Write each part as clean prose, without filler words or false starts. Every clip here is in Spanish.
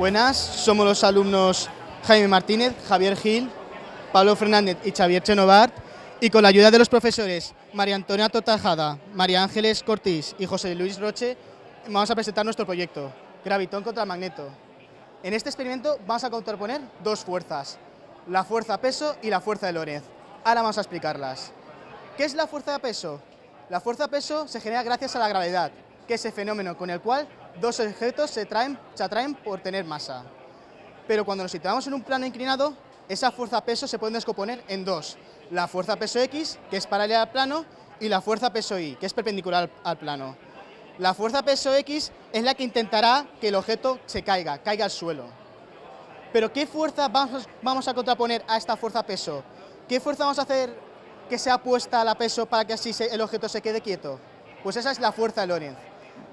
Buenas, somos los alumnos Jaime Martínez, Javier Gil, Pablo Fernández y Xavier Chenovart, y con la ayuda de los profesores María Antonia Tortajada, María Ángeles Cortís y José Luis Roche, vamos a presentar nuestro proyecto, Gravitón contra el magneto. En este experimento vamos a contraponer dos fuerzas, la fuerza peso y la fuerza de Lorentz. Ahora vamos a explicarlas. ¿Qué es la fuerza de peso? La fuerza de peso se genera gracias a la gravedad, que es el fenómeno con el cual dos objetos se atraen por tener masa. Pero cuando nos situamos en un plano inclinado, esa fuerza peso se puede descomponer en dos. La fuerza peso X, que es paralela al plano, y la fuerza peso Y, que es perpendicular al plano. La fuerza peso X es la que intentará que el objeto se caiga al suelo. Pero ¿qué fuerza vamos a contraponer a esta fuerza peso? ¿Qué fuerza vamos a hacer que sea opuesta a la peso para que así el objeto se quede quieto? Pues esa es la fuerza de Lorentz,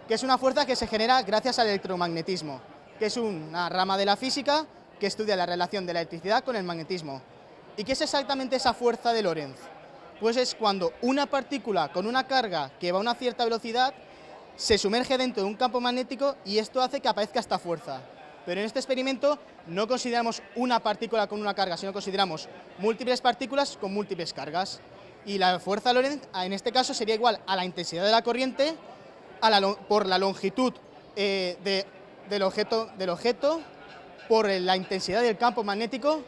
que es una fuerza que se genera gracias al electromagnetismo, que es una rama de la física que estudia la relación de la electricidad con el magnetismo. ¿Y qué es exactamente esa fuerza de Lorentz? Pues es cuando una partícula con una carga que va a una cierta velocidad se sumerge dentro de un campo magnético y esto hace que aparezca esta fuerza. Pero en este experimento no consideramos una partícula con una carga, sino consideramos múltiples partículas con múltiples cargas. Y la fuerza de Lorentz en este caso sería igual a la intensidad de la corriente por la longitud del objeto, por la intensidad del campo magnético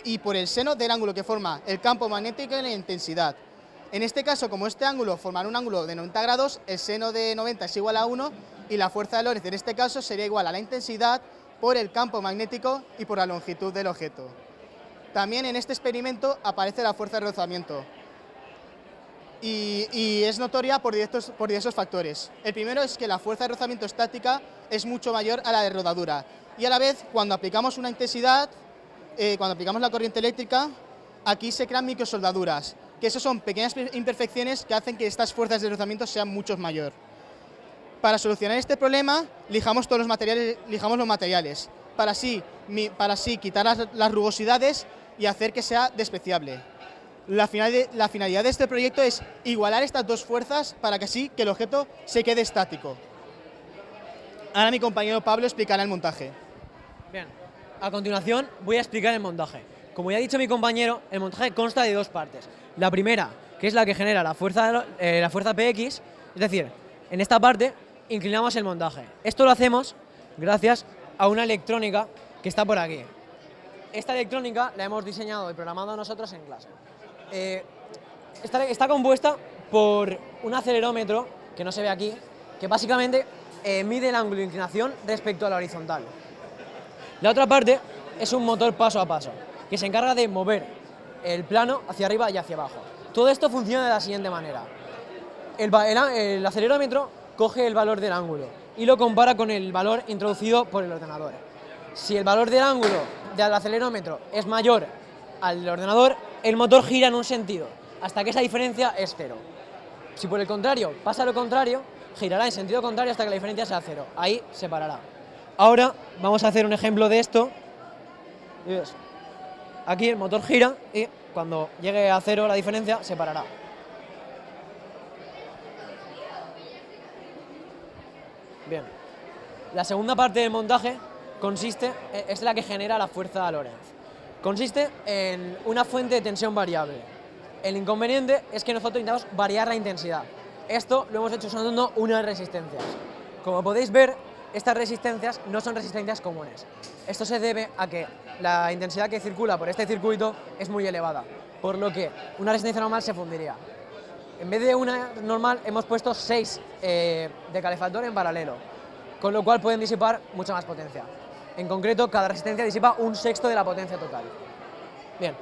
y por el seno del ángulo que forma el campo magnético y la intensidad. En este caso, como este ángulo formará un ángulo de 90 grados, el seno de 90 es igual a 1 y la fuerza de Lorentz en este caso sería igual a la intensidad por el campo magnético y por la longitud del objeto. También en este experimento aparece la fuerza de rozamiento y es notoria por diversos factores. El primero es que la fuerza de rozamiento estática es mucho mayor a la de rodadura y a la vez cuando aplicamos una intensidad, cuando aplicamos la corriente eléctrica, aquí se crean microsoldaduras, que esas son pequeñas imperfecciones que hacen que estas fuerzas de rozamiento sean mucho mayor. Para solucionar este problema, lijamos los materiales, para así quitar las rugosidades y hacer que sea despreciable. La finalidad de este proyecto es igualar estas dos fuerzas para que así que el objeto se quede estático. Ahora mi compañero Pablo explicará el montaje. Bien, a continuación voy a explicar el montaje. Como ya ha dicho mi compañero, el montaje consta de dos partes. La primera, que es la que genera la fuerza PX, es decir, en esta parte inclinamos el montaje. Esto lo hacemos gracias a una electrónica que está por aquí. Esta electrónica la hemos diseñado y programado nosotros en clase. Está compuesta por un acelerómetro, que no se ve aquí, que básicamente mide el ángulo de inclinación respecto a la horizontal. La otra parte es un motor paso a paso, que se encarga de mover el plano hacia arriba y hacia abajo. Todo esto funciona de la siguiente manera. El acelerómetro coge el valor del ángulo y lo compara con el valor introducido por el ordenador. Si el valor del ángulo del acelerómetro es mayor al del ordenador, el motor gira en un sentido, hasta que esa diferencia es cero. Si por el contrario pasa lo contrario, girará en sentido contrario hasta que la diferencia sea cero. Ahí se parará. Ahora vamos a hacer un ejemplo de esto. Aquí el motor gira y cuando llegue a cero la diferencia se parará. Bien. La segunda parte del montaje es la que genera la fuerza de Lorentz. Consiste en una fuente de tensión variable. El inconveniente es que nosotros intentamos variar la intensidad. Esto lo hemos hecho usando unas resistencias. Como podéis ver, estas resistencias no son resistencias comunes. Esto se debe a que la intensidad que circula por este circuito es muy elevada, por lo que una resistencia normal se fundiría. En vez de una normal hemos puesto 6 de calefactor en paralelo, con lo cual pueden disipar mucha más potencia. En concreto, cada resistencia disipa un sexto de la potencia total. Bien,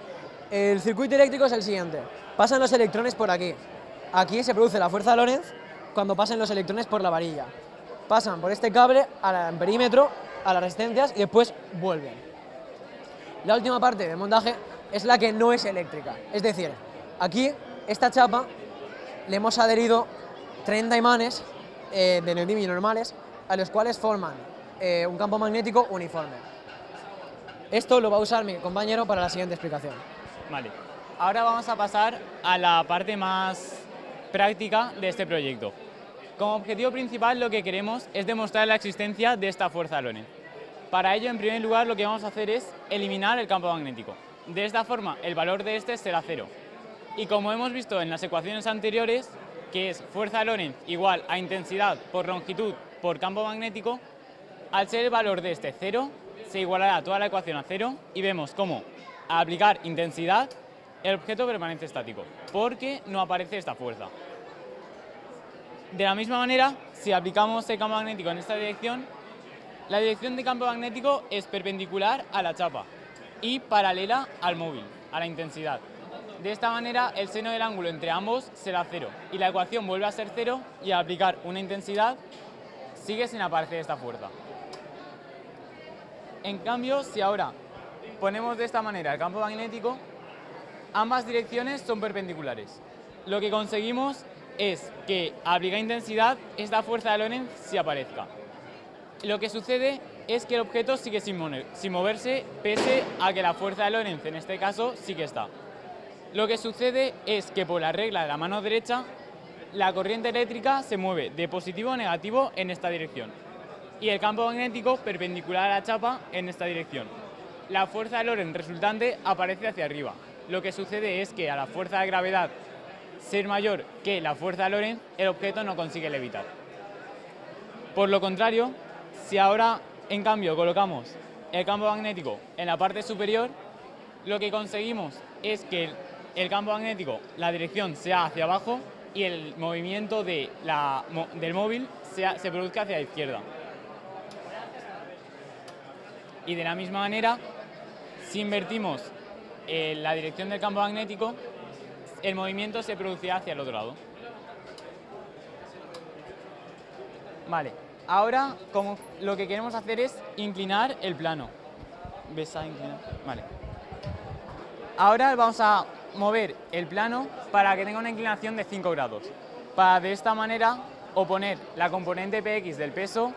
el circuito eléctrico es el siguiente. Pasan los electrones por aquí. Aquí se produce la fuerza de Lorentz cuando pasan los electrones por la varilla. Pasan por este cable al perímetro, a las resistencias y después vuelven. La última parte del montaje es la que no es eléctrica. Es decir, aquí, esta chapa, le hemos adherido 30 imanes de neodymio normales, a los cuales forman un campo magnético uniforme. Esto lo va a usar mi compañero para la siguiente explicación. Vale. Ahora vamos a pasar a la parte más práctica de este proyecto. Como objetivo principal lo que queremos es demostrar la existencia de esta fuerza Lorentz. Para ello, en primer lugar, lo que vamos a hacer es eliminar el campo magnético. De esta forma, el valor de este será 0. Y como hemos visto en las ecuaciones anteriores, que es fuerza de Lorentz igual a intensidad por longitud por campo magnético, al ser el valor de este 0, se igualará toda la ecuación a 0 y vemos cómo, al aplicar intensidad, el objeto permanece estático, porque no aparece esta fuerza. De la misma manera, si aplicamos el campo magnético en esta dirección, la dirección de campo magnético es perpendicular a la chapa y paralela al móvil, a la intensidad. De esta manera, el seno del ángulo entre ambos será 0 y la ecuación vuelve a ser 0 y al aplicar una intensidad sigue sin aparecer esta fuerza. En cambio, si ahora ponemos de esta manera el campo magnético, ambas direcciones son perpendiculares. Lo que conseguimos es que al aplicar intensidad, esta fuerza de Lorentz sí aparezca. Lo que sucede es que el objeto sigue sin moverse, pese a que la fuerza de Lorentz en este caso sí que está. Lo que sucede es que por la regla de la mano derecha, la corriente eléctrica se mueve de positivo a negativo en esta dirección y el campo magnético perpendicular a la chapa en esta dirección. La fuerza de Lorentz resultante aparece hacia arriba. Lo que sucede es que a la fuerza de gravedad ser mayor que la fuerza de Lorentz, el objeto no consigue levitar. Por lo contrario, si ahora en cambio colocamos el campo magnético en la parte superior, lo que conseguimos es que el campo magnético, la dirección sea hacia abajo y el movimiento del móvil se produzca hacia la izquierda. Y de la misma manera, si invertimos la dirección del campo magnético, el movimiento se producirá hacia el otro lado. Vale, ahora como lo que queremos hacer es inclinar el plano. ¿Ves a inclinar? Vale. Ahora vamos a mover el plano para que tenga una inclinación de 5 grados. Para de esta manera oponer la componente Px del peso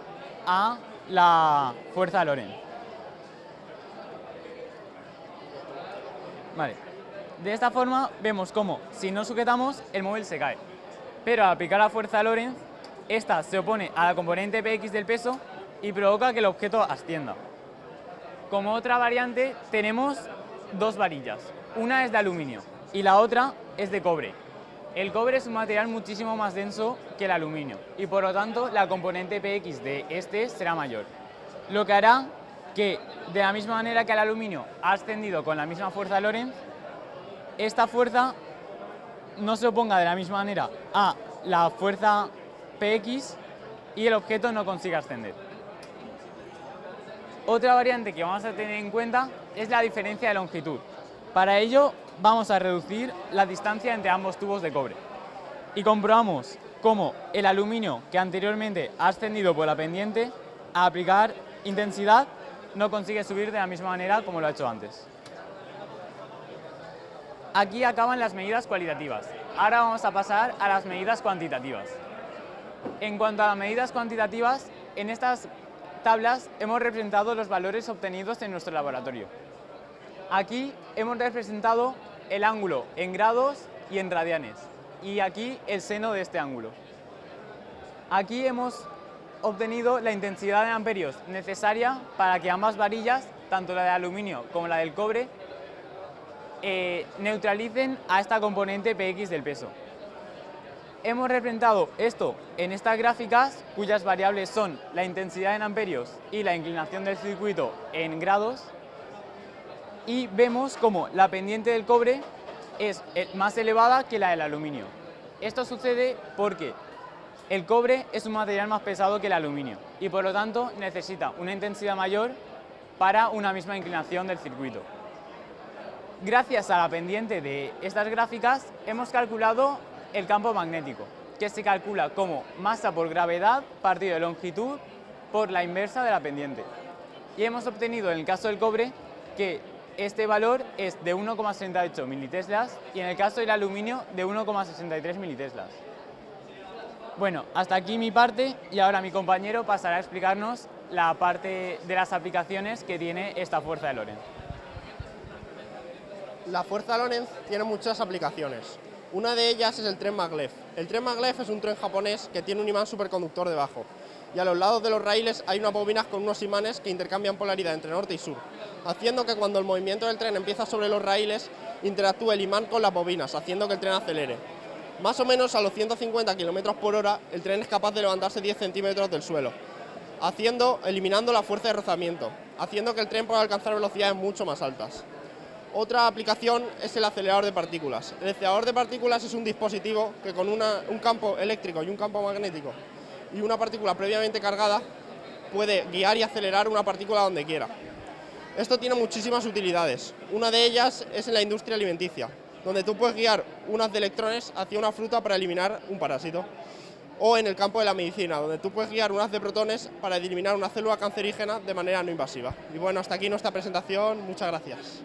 a la fuerza de Lorentz. Vale. De esta forma vemos cómo si no sujetamos el móvil se cae. Pero al aplicar la fuerza de Lorentz, esta se opone a la componente Px del peso y provoca que el objeto ascienda. Como otra variante tenemos dos varillas. Una es de aluminio y la otra es de cobre. El cobre es un material muchísimo más denso que el aluminio y por lo tanto la componente Px de este será mayor. Lo que hará que de la misma manera que el aluminio ha ascendido con la misma fuerza de Lorentz, esta fuerza no se oponga de la misma manera a la fuerza Px y el objeto no consiga ascender. Otra variante que vamos a tener en cuenta es la diferencia de longitud. Para ello vamos a reducir la distancia entre ambos tubos de cobre y comprobamos cómo el aluminio que anteriormente ha ascendido por la pendiente, al aplicar intensidad no consigue subir de la misma manera como lo ha hecho antes. Aquí acaban las medidas cualitativas. Ahora vamos a pasar a las medidas cuantitativas. En cuanto a las medidas cuantitativas, en estas tablas hemos representado los valores obtenidos en nuestro laboratorio. Aquí hemos representado el ángulo en grados y en radianes, y aquí el seno de este ángulo. Aquí hemos obtenido la intensidad en amperios necesaria para que ambas varillas, tanto la de aluminio como la del cobre, neutralicen a esta componente Px del peso. Hemos representado esto en estas gráficas, cuyas variables son la intensidad en amperios y la inclinación del circuito en grados, y vemos como la pendiente del cobre es más elevada que la del aluminio. Esto sucede porque el cobre es un material más pesado que el aluminio y por lo tanto necesita una intensidad mayor para una misma inclinación del circuito. Gracias a la pendiente de estas gráficas hemos calculado el campo magnético, que se calcula como masa por gravedad partido de longitud por la inversa de la pendiente. Y hemos obtenido en el caso del cobre que este valor es de 1,68 militeslas y en el caso del aluminio de 1,63 militeslas. Bueno, hasta aquí mi parte y ahora mi compañero pasará a explicarnos la parte de las aplicaciones que tiene esta fuerza de Lorentz. La fuerza de Lorentz tiene muchas aplicaciones. Una de ellas es el tren maglev. El tren maglev es un tren japonés que tiene un imán superconductor debajo, y a los lados de los raíles hay unas bobinas con unos imanes que intercambian polaridad entre norte y sur, haciendo que cuando el movimiento del tren empieza sobre los raíles, interactúe el imán con las bobinas, haciendo que el tren acelere. Más o menos a los 150 km por hora, el tren es capaz de levantarse 10 centímetros del suelo, eliminando la fuerza de rozamiento, haciendo que el tren pueda alcanzar velocidades mucho más altas. Otra aplicación es el acelerador de partículas. El acelerador de partículas es un dispositivo que con un campo eléctrico y un campo magnético y una partícula previamente cargada puede guiar y acelerar una partícula donde quiera. Esto tiene muchísimas utilidades. Una de ellas es en la industria alimenticia, donde tú puedes guiar un haz de electrones hacia una fruta para eliminar un parásito. O en el campo de la medicina, donde tú puedes guiar un haz de protones para eliminar una célula cancerígena de manera no invasiva. Y bueno, hasta aquí nuestra presentación. Muchas gracias.